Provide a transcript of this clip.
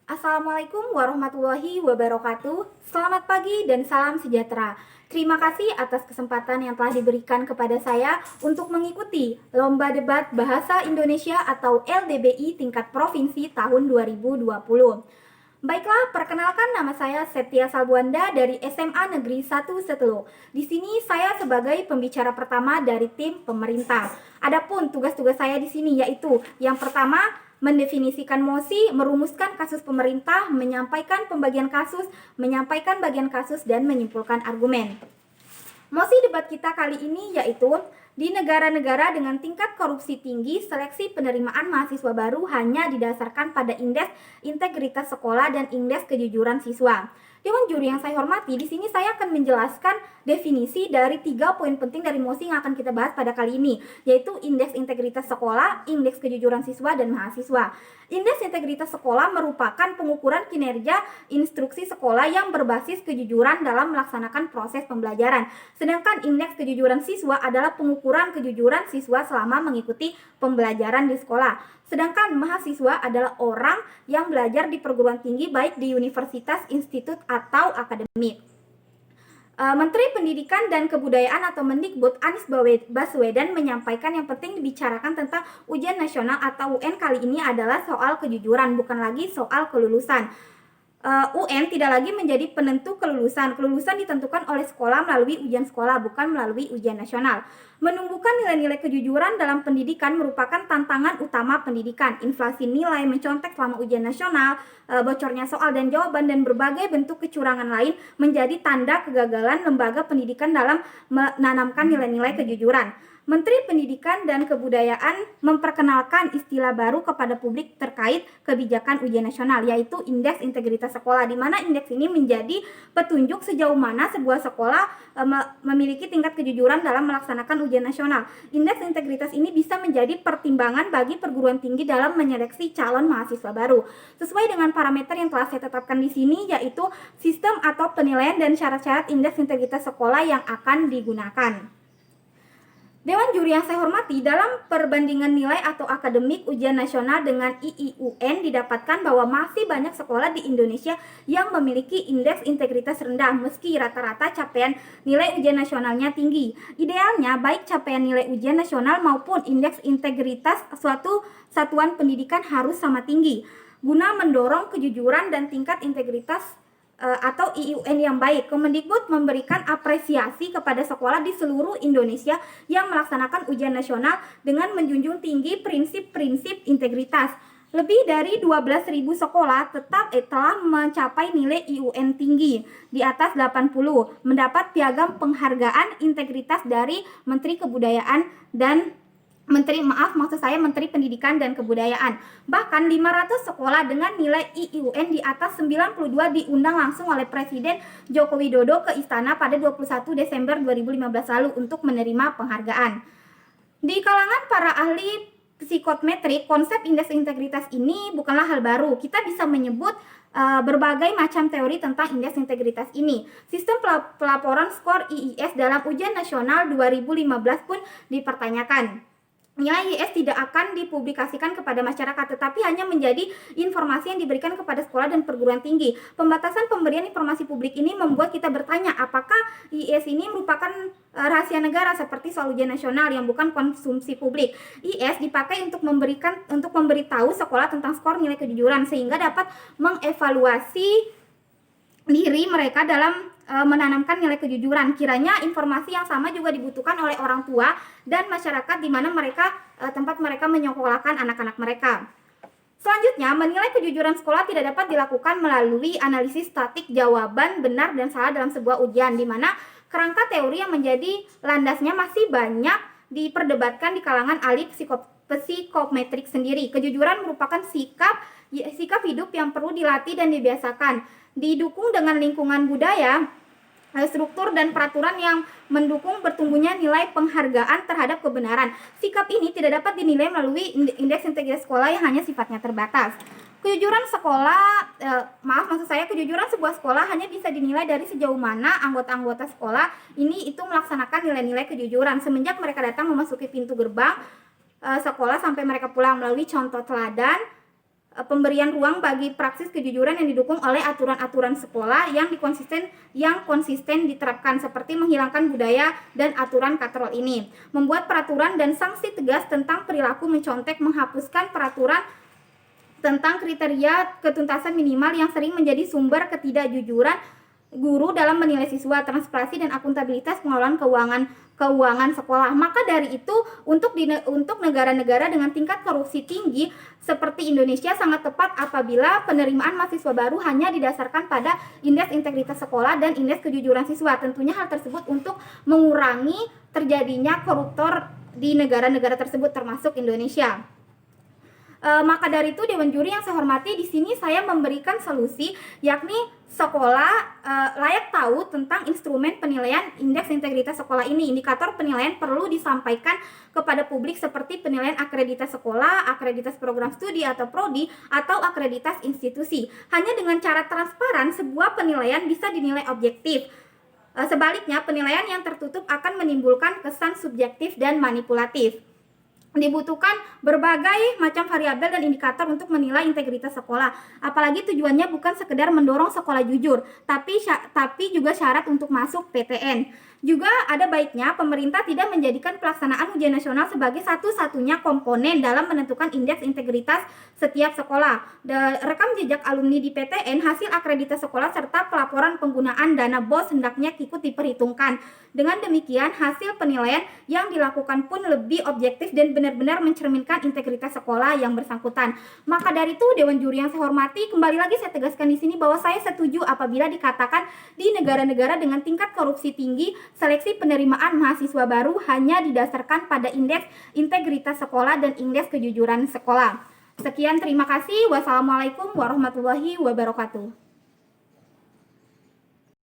Assalamualaikum warahmatullahi wabarakatuh. Selamat pagi dan salam sejahtera. Terima kasih atas kesempatan yang telah diberikan kepada saya untuk mengikuti Lomba Debat Bahasa Indonesia atau LDBI tingkat provinsi tahun 2020. Baiklah, perkenalkan nama saya Septia Salbuanda dari SMA Negeri 1 Setelo. Di sini saya sebagai pembicara pertama dari tim pemerintah. Adapun tugas-tugas saya di sini yaitu yang pertama, mendefinisikan mosi, merumuskan kasus pemerintah, menyampaikan pembagian kasus, menyampaikan bagian kasus, dan menyimpulkan argumen. Mosi debat kita kali ini yaitu di negara-negara dengan tingkat korupsi tinggi, seleksi penerimaan mahasiswa baru hanya didasarkan pada indeks integritas sekolah dan indeks kejujuran siswa. Dewan juri yang saya hormati, di sini saya akan menjelaskan definisi dari 3 poin penting dari mosi yang akan kita bahas pada kali ini, yaitu indeks integritas sekolah, indeks kejujuran siswa, dan mahasiswa. Indeks integritas sekolah merupakan pengukuran kinerja instruksi sekolah yang berbasis kejujuran dalam melaksanakan proses pembelajaran. Sedangkan indeks kejujuran siswa adalah pengukuran kejujuran siswa selama mengikuti pembelajaran di sekolah. Sedangkan mahasiswa adalah orang yang belajar di perguruan tinggi baik di universitas, institut, atau akademik. Menteri Pendidikan dan Kebudayaan atau Mendikbud Anies Baswedan menyampaikan yang penting dibicarakan tentang ujian nasional atau UN kali ini adalah soal kejujuran, bukan lagi soal kelulusan. UN tidak lagi menjadi penentu kelulusan. Kelulusan ditentukan oleh sekolah melalui ujian sekolah, bukan melalui ujian nasional. Menumbuhkan nilai-nilai kejujuran dalam pendidikan merupakan tantangan utama pendidikan. Inflasi nilai mencontek selama ujian nasional, bocornya soal dan jawaban, dan berbagai bentuk kecurangan lain menjadi tanda kegagalan lembaga pendidikan dalam menanamkan nilai-nilai kejujuran. Menteri Pendidikan dan Kebudayaan memperkenalkan istilah baru kepada publik terkait kebijakan ujian nasional, yaitu indeks integritas sekolah, di mana indeks ini menjadi petunjuk sejauh mana sebuah sekolah memiliki tingkat kejujuran dalam melaksanakan ujian nasional. Indeks integritas ini bisa menjadi pertimbangan bagi perguruan tinggi dalam menyeleksi calon mahasiswa baru. Sesuai dengan parameter yang telah saya tetapkan di sini, yaitu sistem atau penilaian dan syarat-syarat indeks integritas sekolah yang akan digunakan. Dewan juri yang saya hormati, dalam perbandingan nilai atau akademik ujian nasional dengan IIUN didapatkan bahwa masih banyak sekolah di Indonesia yang memiliki indeks integritas rendah meski rata-rata capaian nilai ujian nasionalnya tinggi. Idealnya baik capaian nilai ujian nasional maupun indeks integritas suatu satuan pendidikan harus sama tinggi guna mendorong kejujuran dan tingkat integritas atau IUN yang baik. Kemendikbud memberikan apresiasi kepada sekolah di seluruh Indonesia yang melaksanakan ujian nasional dengan menjunjung tinggi prinsip-prinsip integritas. Lebih dari 12.000 sekolah telah mencapai nilai IUN tinggi di atas 80, mendapat piagam penghargaan integritas dari Menteri Menteri Pendidikan dan Kebudayaan. Bahkan 500 sekolah dengan nilai IUN di atas 92 diundang langsung oleh Presiden Joko Widodo ke Istana pada 21 Desember 2015 lalu untuk menerima penghargaan. Di kalangan para ahli psikometrik, konsep indeks integritas ini bukanlah hal baru. Kita bisa menyebut berbagai macam teori tentang indeks integritas ini. Sistem pelaporan skor IIS dalam ujian nasional 2015 pun dipertanyakan. Nilai IIS tidak akan dipublikasikan kepada masyarakat, tetapi hanya menjadi informasi yang diberikan kepada sekolah dan perguruan tinggi. Pembatasan pemberian informasi publik ini membuat kita bertanya, apakah IIS ini merupakan rahasia negara seperti soal ujian nasional yang bukan konsumsi publik. IIS dipakai untuk memberitahu sekolah tentang skor nilai kejujuran sehingga dapat mengevaluasi diri mereka dalam menanamkan nilai kejujuran. Kiranya informasi yang sama juga dibutuhkan oleh orang tua dan masyarakat di mana tempat mereka menyekolahkan anak-anak mereka. Selanjutnya, menilai kejujuran sekolah tidak dapat dilakukan melalui analisis statik jawaban benar dan salah dalam sebuah ujian, di mana kerangka teori yang menjadi landasnya masih banyak diperdebatkan di kalangan ahli psikometrik sendiri. Kejujuran merupakan sikap hidup yang perlu dilatih dan dibiasakan, didukung dengan lingkungan budaya, struktur dan peraturan yang mendukung bertumbuhnya nilai penghargaan terhadap kebenaran. Sikap ini tidak dapat dinilai melalui indeks integritas sekolah yang hanya sifatnya terbatas. Kejujuran kejujuran sebuah sekolah hanya bisa dinilai dari sejauh mana anggota-anggota sekolah ini itu melaksanakan nilai-nilai kejujuran semenjak mereka datang memasuki pintu gerbang sekolah sampai mereka pulang, melalui contoh teladan pemberian ruang bagi praksis kejujuran yang didukung oleh aturan-aturan sekolah yang konsisten diterapkan, seperti menghilangkan budaya dan aturan katrol ini, membuat peraturan dan sanksi tegas tentang perilaku mencontek, menghapuskan peraturan tentang kriteria ketuntasan minimal yang sering menjadi sumber ketidakjujuran guru dalam menilai siswa, transparansi dan akuntabilitas pengelolaan keuangan sekolah. Maka dari itu, untuk negara-negara dengan tingkat korupsi tinggi seperti Indonesia sangat tepat apabila penerimaan mahasiswa baru hanya didasarkan pada indeks integritas sekolah dan indeks kejujuran siswa. Tentunya hal tersebut untuk mengurangi terjadinya koruptor di negara-negara tersebut termasuk Indonesia. Maka dari itu, Dewan Juri yang saya hormati, di sini saya memberikan solusi, yakni sekolah layak tahu tentang instrumen penilaian indeks integritas sekolah ini. Indikator penilaian perlu disampaikan kepada publik seperti penilaian akreditas sekolah, akreditas program studi atau prodi, atau akreditas institusi. Hanya dengan cara transparan, sebuah penilaian bisa dinilai objektif. Sebaliknya, penilaian yang tertutup akan menimbulkan kesan subjektif dan manipulatif. Dibutuhkan berbagai macam variabel dan indikator untuk menilai integritas sekolah. Apalagi tujuannya bukan sekedar mendorong sekolah jujur, tapi juga syarat untuk masuk PTN. Juga ada baiknya pemerintah tidak menjadikan pelaksanaan ujian nasional sebagai satu-satunya komponen dalam menentukan indeks integritas setiap sekolah. Rekam jejak alumni di PTN, hasil akreditasi sekolah, serta pelaporan penggunaan dana BOS hendaknya ikut diperhitungkan. Dengan demikian, hasil penilaian yang dilakukan pun lebih objektif dan benar-benar mencerminkan integritas sekolah yang bersangkutan. Maka dari itu, Dewan Juri yang saya hormati, kembali lagi saya tegaskan di sini bahwa saya setuju apabila dikatakan di negara-negara dengan tingkat korupsi tinggi, seleksi penerimaan mahasiswa baru hanya didasarkan pada indeks integritas sekolah dan indeks kejujuran sekolah. Sekian, terima kasih. Wassalamualaikum warahmatullahi wabarakatuh.